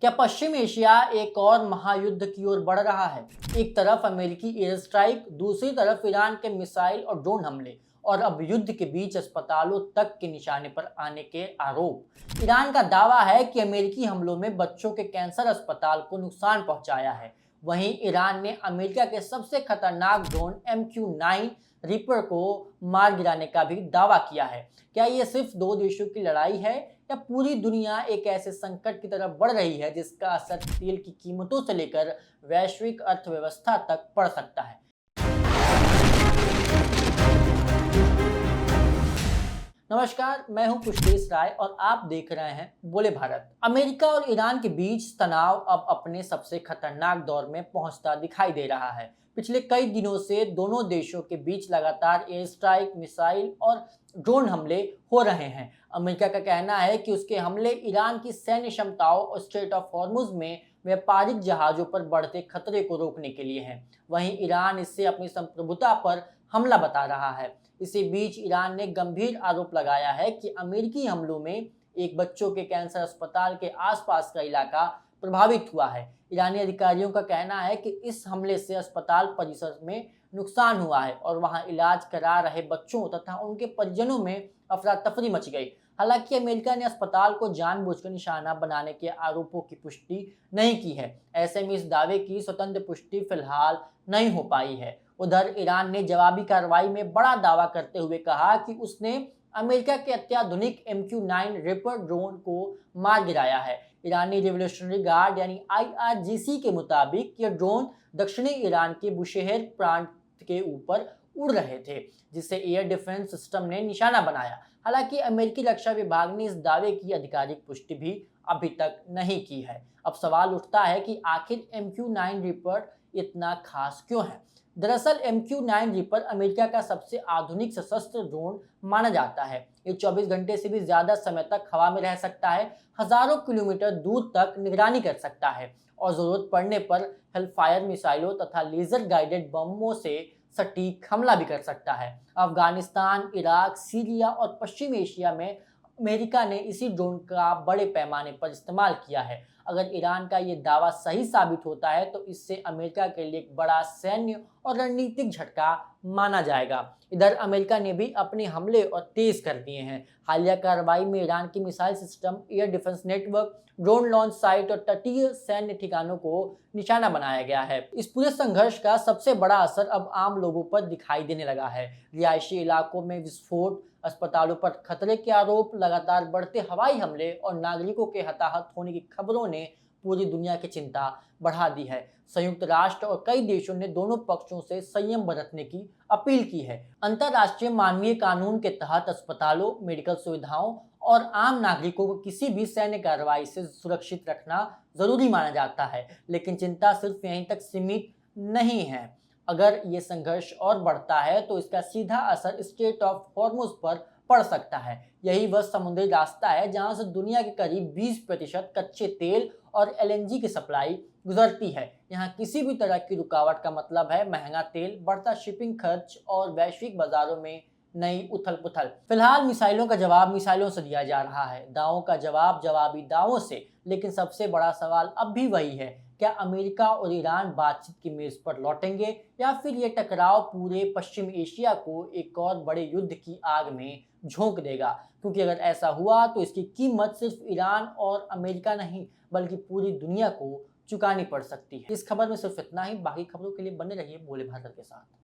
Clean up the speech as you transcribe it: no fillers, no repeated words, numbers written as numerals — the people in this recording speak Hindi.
क्या पश्चिम एशिया एक और महायुद्ध की ओर बढ़ रहा है? एक तरफ अमेरिकी एयर स्ट्राइक, दूसरी तरफ ईरान के मिसाइल और ड्रोन हमले, और अब युद्ध के बीच अस्पतालों तक के निशाने पर आने के आरोप। ईरान का दावा है कि अमेरिकी हमलों में बच्चों के कैंसर अस्पताल को नुकसान पहुंचाया है। वहीं ईरान ने अमेरिका के सबसे खतरनाक ड्रोन MQ-9 रिपर को मार गिराने का भी दावा किया है। क्या ये सिर्फ दो देशों की लड़ाई है, या पूरी दुनिया एक ऐसे संकट की तरफ बढ़ रही है जिसका असर तेल की कीमतों से लेकर वैश्विक अर्थव्यवस्था तक पड़ सकता है? नमस्कार, मैं हूं पुष्पेश राय और आप देख रहे हैं बोले भारत। अमेरिका और ईरान के बीच तनाव अब अपने सबसे खतरनाक दौर में पहुंचता दिखाई दे रहा है। पिछले कई दिनों से दोनों देशों के बीच लगातार एयर स्ट्राइक, मिसाइल और ड्रोन हमले हो रहे हैं। अमेरिका का कहना है कि उसके हमले ईरान की सैन्य क्षमताओं और स्ट्रेट ऑफ हॉर्मुज में व्यापारिक जहाजों पर बढ़ते खतरे को रोकने के लिए हैं। वहीं ईरान इससे अपनी संप्रभुता पर हमला बता रहा है। इसी बीच ईरान ने गंभीर आरोप लगाया है कि अमेरिकी हमलों में एक बच्चों के कैंसर अस्पताल के आसपास का इलाका प्रभावित हुआ है। ईरानी अधिकारियों का कहना है कि इस हमले से अस्पताल परिसर में नुकसान हुआ है और वहां इलाज करा रहे बच्चों तथा उनके परिजनों में अफरा तफरी मच गई। हालांकि अमेरिका ने अस्पताल को जानबूझकर निशाना बनाने के आरोपों की पुष्टि नहीं की है। ऐसे में इस दावे की स्वतंत्र पुष्टि फिलहाल नहीं हो पाई है। उधर ईरान ने जवाबी कार्रवाई में बड़ा दावा करते हुए कहा कि उसने अमेरिका के अत्याधुनिक MQ-9 रिपर ड्रोन को मार गिराया है। ईरानी रिवोल्यूशनरी गार्ड यानी IRGC के मुताबिक ये ड्रोन दक्षिणी ईरान के बुशेहर प्रांत के ऊपर उड़ रहे थे, जिसे एयर डिफेंस सिस्टम ने निशाना बनाया। हालांकि अमेरिकी रक्षा विभाग ने इस दावे की आधिकारिक पुष्टि भी अभी तक नहीं की है। अब सवाल उठता है कि आखिर MQ-9 रिपर इतना खास क्यों है? दरअसल MQ-9 रिपर अमेरिका का सबसे आधुनिक सशस्त्र ड्रोन माना जाता है। ये 24 घंटे से भी ज्यादा समय तक हवा में रह सकता है, हजारों किलोमीटर दूर तक निगरानी कर सकता है और जरूरत पड़ने पर हेलफायर मिसाइलों तथा लेजर गाइडेड बमों से सटीक हमला भी कर सकता है। अफगानिस्तान, इराक, सीरिया और पश्चिम एशिया में अमेरिका ने इसी ड्रोन का बड़े पैमाने पर इस्तेमाल किया है। अगर ईरान का ये दावा सही साबित होता है तो इससे अमेरिका के लिए एक बड़ा सैन्य और रणनीतिक झटका माना जाएगा। इधर अमेरिका ने भी अपने हमले और तेज कर दिए हैं। हालिया कार्रवाई में ईरान की missile system, air defence network, drone launch site और तटीय सैन्य ठिकानों को निशाना बनाया गया है। इस पूरे संघर्ष का सबसे बड़ा असर अब आम लोगों पर दिखाई देने लगा है। रिहायशी इलाकों में विस्फोट, अस्पतालों पर खतरे के आरोप, लगातार बढ़ते हवाई हमले और नागरिकों के हताहत होने की खबरों ने पूरी दुनिया की चिंता बढ़ा दी है। संयुक्त राष्ट्र और कई देशों ने दोनों पक्षों से संयम बरतने की अपील की है। अंतर्राष्ट्रीय मानवीय कानून के तहत अस्पतालों, मेडिकल सुविधाओं और आम नागरिकों को किसी भी सैन्य कार्रवाई से सुरक्षित रखना जरूरी माना जाता है। लेकिन चिंता सिर्फ यहीं तक सीमित नहीं है। अगर ये संघर्ष और बढ़ता है तो इसका सीधा असर स्ट्रेट ऑफ हॉर्मुज पर पड़ सकता है। यही वह समुद्री रास्ता है जहां से दुनिया के करीब 20% कच्चे तेल और LNG की सप्लाई गुजरती है। यहाँ किसी भी तरह की रुकावट का मतलब है महंगा तेल, बढ़ता शिपिंग खर्च और वैश्विक बाजारों में नई उथल पुथल। फिलहाल मिसाइलों का जवाब मिसाइलों से दिया जा रहा है, दावों का जवाब जवाबी दावों से। लेकिन सबसे बड़ा सवाल अब भी वही है, क्या अमेरिका और ईरान बातचीत की मेज पर लौटेंगे, या फिर ये टकराव पूरे पश्चिम एशिया को एक और बड़े युद्ध की आग में झोंक देगा? क्योंकि अगर ऐसा हुआ तो इसकी कीमत सिर्फ ईरान और अमेरिका नहीं बल्कि पूरी दुनिया को चुकानी पड़ सकती है। इस खबर में सिर्फ इतना ही। बाकी खबरों के लिए बने रहिए बोले भारत के साथ।